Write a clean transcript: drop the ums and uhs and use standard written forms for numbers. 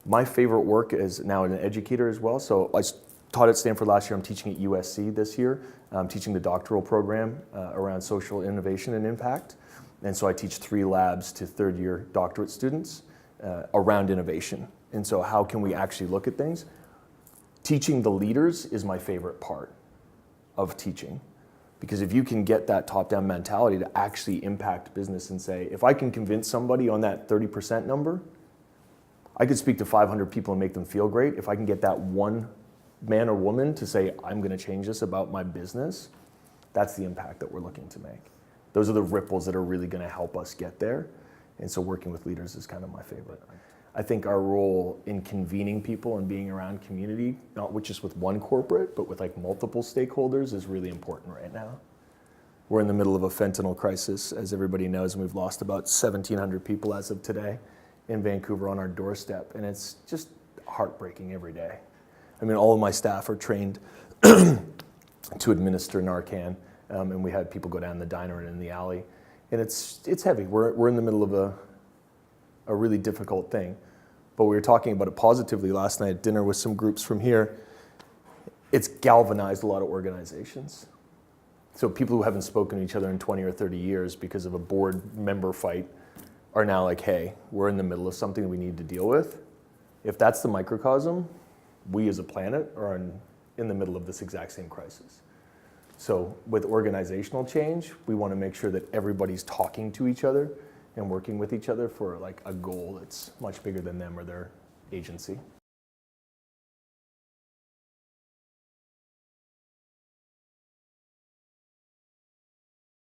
My favorite work is now an educator as well. So I taught at Stanford last year. I'm teaching at USC this year. I'm teaching the doctoral program around social innovation and impact. And so I teach 3 labs to third-year doctorate students around innovation. And so how can we actually look at things? Teaching the leaders is my favorite part of teaching. Because if you can get that top-down mentality to actually impact business and say, if I can convince somebody on that 30% number, I could speak to 500 people and make them feel great. If I can get that one man or woman to say, I'm going to change this about my business, that's the impact that we're looking to make. Those are the ripples that are really going to help us get there. And so working with leaders is kind of my favorite. I think our role in convening people and being around community, not just with one corporate, but with like multiple stakeholders, is really important right now. We're in the middle of a fentanyl crisis, as everybody knows, and we've lost about 1,700 people as of today in Vancouver on our doorstep, and it's just heartbreaking every day. I mean, all of my staff are trained to administer Narcan, and we had people go down the diner and in the alley, and it's heavy. We're in the middle of a really difficult thing, but we were talking about it positively last night at dinner with some groups from here. It's galvanized a lot of organizations. So people who haven't spoken to each other in 20 or 30 years because of a board member fight are now like, hey, we're in the middle of something that we need to deal with. If that's the microcosm, we as a planet are in the middle of this exact same crisis. So with organizational change, we want to make sure that everybody's talking to each other and working with each other for like a goal that's much bigger than them or their agency.